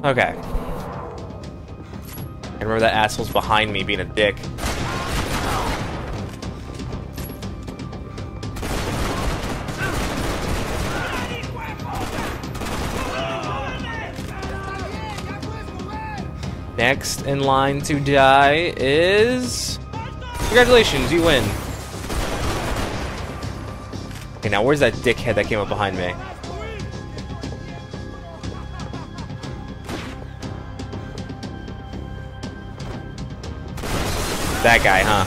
Okay. I remember that asshole's behind me being a dick. Next in line to die is... Congratulations, you win. Okay, now where's that dickhead that came up behind me? That guy, huh?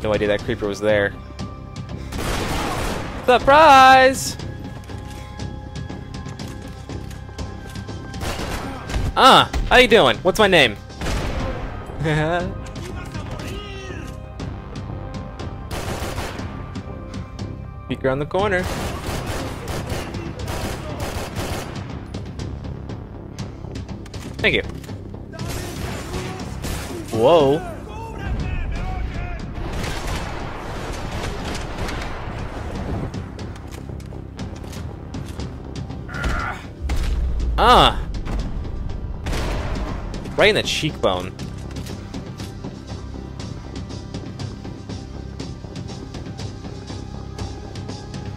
No idea that creeper was there. Surprise! How you doing? What's my name? Peek around the corner. Thank you. Whoa. Right in the cheekbone.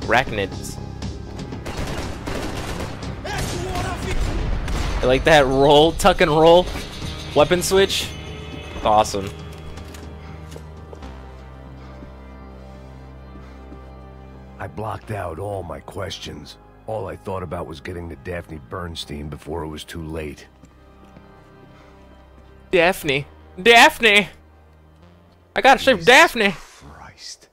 Arachnids. I like that roll, tuck and roll, weapon switch. Awesome. I blocked out all my questions. All I thought about was getting to Daphne Bernstein before it was too late. Daphne. Daphne! I gotta save Daphne! Christ.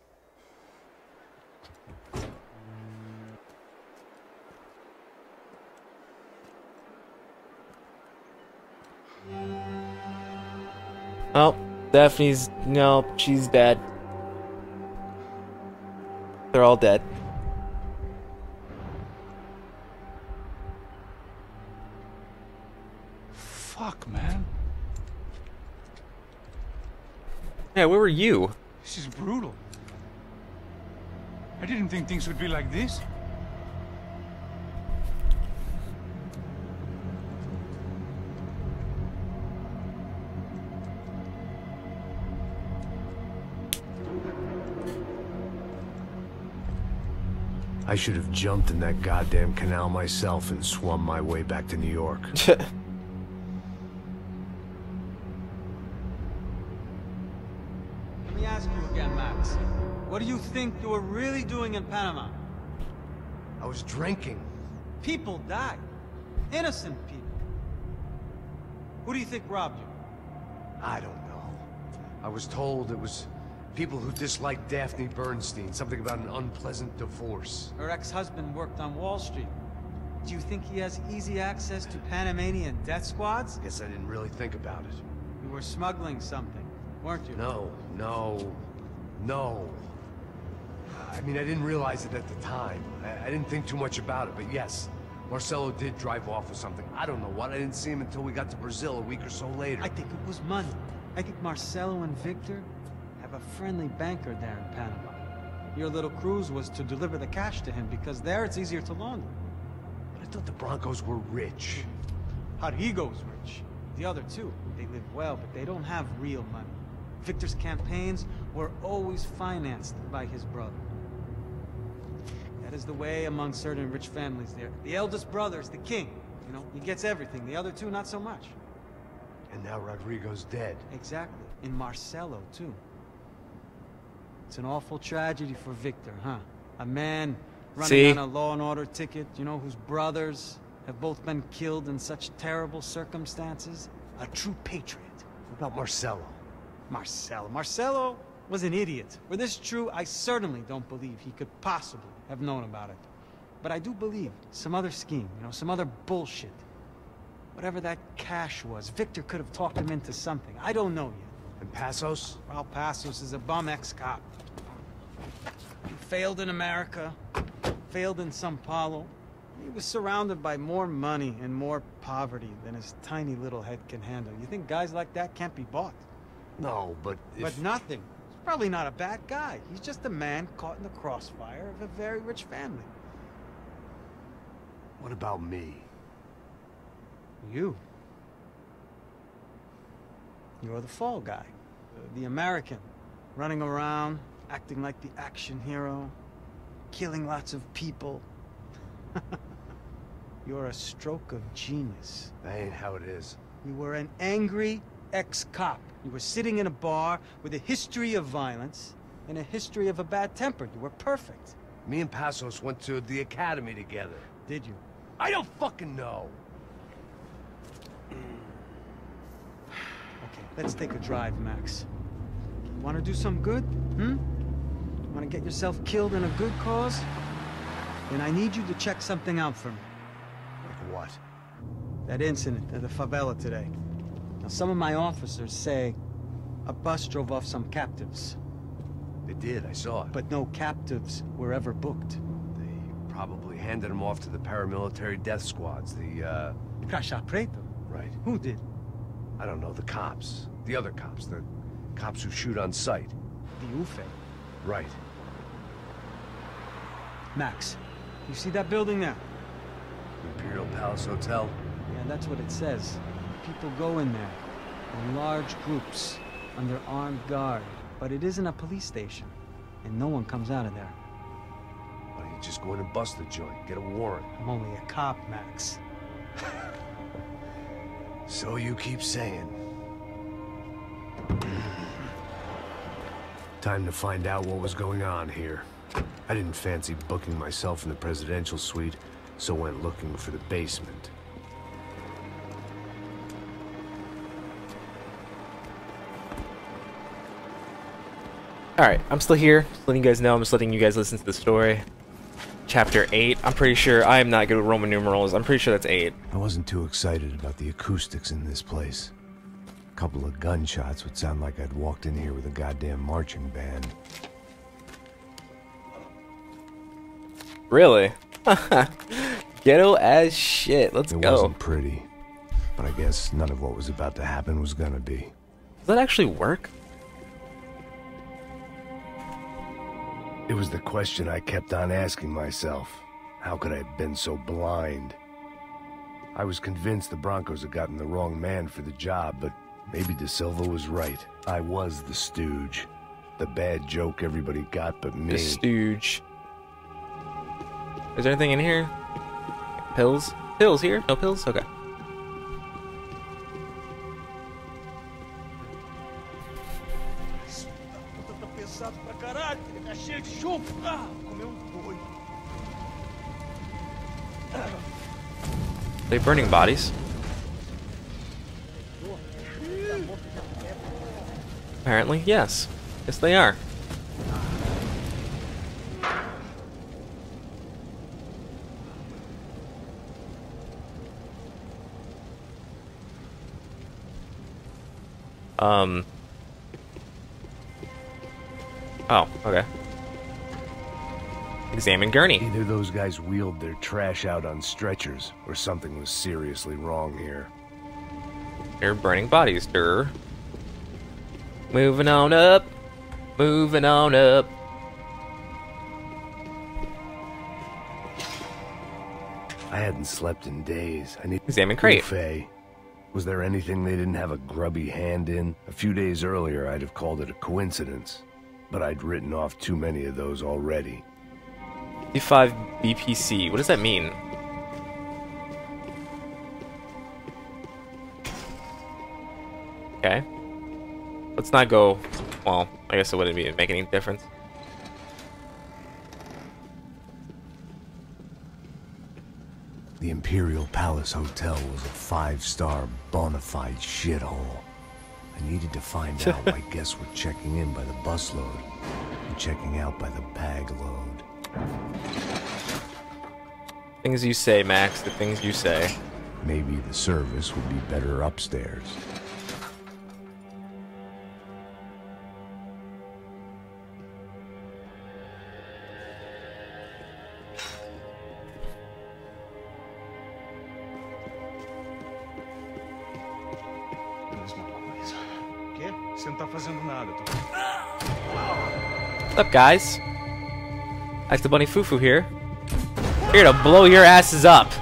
Oh, Daphne's... no, she's dead. They're all dead. Fuck, man. Yeah, where were you? This is brutal. I didn't think things would be like this. I should have jumped in that goddamn canal myself and swum my way back to New York. Let me ask you again, Max. What do you think you were really doing in Panama? I was drinking. People died. Innocent people. Who do you think robbed you? I don't know. I was told it was people who disliked Daphne Bernstein, something about an unpleasant divorce. Her ex-husband worked on Wall Street. Do you think he has easy access to Panamanian death squads? Guess I didn't really think about it. You were smuggling something, weren't you? No. I mean, I didn't realize it at the time. I didn't think too much about it, but yes, Marcelo did drive off with something. I don't know what. I didn't see him until we got to Brazil a week or so later. I think it was money. I think Marcelo and Victor have a friendly banker there in Panama. Your little cruise was to deliver the cash to him because there it's easier to launder. But I thought the Broncos were rich. Rodrigo's rich. The other two, they live well, but they don't have real money. Victor's campaigns were always financed by his brother. That is the way among certain rich families there. The eldest brother is the king. You know, he gets everything. The other two, not so much. And now Rodrigo's dead. Exactly. And Marcelo, too. It's an awful tragedy for Victor, huh? A man running on a law and order ticket, you know, whose brothers have both been killed in such terrible circumstances. A true patriot. What about Marcelo? Marcelo was an idiot. Were this true, I certainly don't believe he could possibly have known about it. But I do believe some other scheme, you know, some other bullshit. Whatever that cash was, Victor could have talked him into something. I don't know yet. And Passos? Well, Passos is a bum ex-cop. He failed in America, failed in Sao Paulo. He was surrounded by more money and more poverty than his tiny little head can handle. You think guys like that can't be bought? No, but But nothing. He's probably not a bad guy. He's just a man caught in the crossfire of a very rich family. What about me? You. You're the fall guy. The American. Running around, acting like the action hero. Killing lots of people. You're a stroke of genius. That ain't how it is. You were an angry ex-cop. You were sitting in a bar with a history of violence and a history of a bad temper. You were perfect. Me and Passos went to the academy together. Did you? I don't fucking know. Okay, let's take a drive, Max. You want to do some good? Want to get yourself killed in a good cause? Then I need you to check something out for me. Like what? That incident at the favela today. Now, some of my officers say a bus drove off some captives. They did, I saw it. But no captives were ever booked. They probably handed them off to the paramilitary death squads, the, Caixa Preta? Right. Who did? I don't know, the cops. The other cops, the cops who shoot on sight. The UFE. Right. Max, you see that building there? Imperial Palace Hotel? Yeah, that's what it says. People go in there, in large groups, under armed guard. But it isn't a police station, and no one comes out of there. Why don't you just go in and bust the joint, get a warrant? I'm only a cop, Max. So you keep saying. Time to find out what was going on here. I didn't fancy booking myself in the presidential suite, so went looking for the basement. Alright, I'm still here. Just letting you guys know, I'm just letting you guys listen to the story. Chapter 8. I'm pretty sure, I am not good with Roman numerals. I'm pretty sure that's 8. I wasn't too excited about the acoustics in this place. A couple of gunshots would sound like I'd walked in here with a goddamn marching band. Really? Ghetto as shit. Let's go. It wasn't pretty, but I guess none of what was about to happen was gonna be. Does that actually work? It was the question I kept on asking myself. How could I have been so blind? I was convinced the Broncos had gotten the wrong man for the job, but maybe De Silva was right. I was the stooge. The bad joke everybody got but me. The stooge. Is there anything in here? Pills? Pills here? No pills? Okay. They burning bodies? Apparently, yes. Yes, they are. Oh, okay. Examine gurney. Either those guys wheeled their trash out on stretchers, or something was seriously wrong here. They're burning bodies, sir. Moving on up. Moving on up. I hadn't slept in days. I need Examine crate. Buffet. Was there anything they didn't have a grubby hand in? A few days earlier, I'd have called it a coincidence, but I'd written off too many of those already. D5 BPC. What does that mean? Okay. Let's not go. Well, I guess it wouldn't make any difference. The Imperial Palace Hotel was a 5-star bona fide shithole. I needed to find out why guests were checking in by the busload and checking out by the bag load. Things you say, Max. The things you say. Maybe the service would be better upstairs. What's up, guys? That's the Bunny Fufu here. Here to blow your asses up.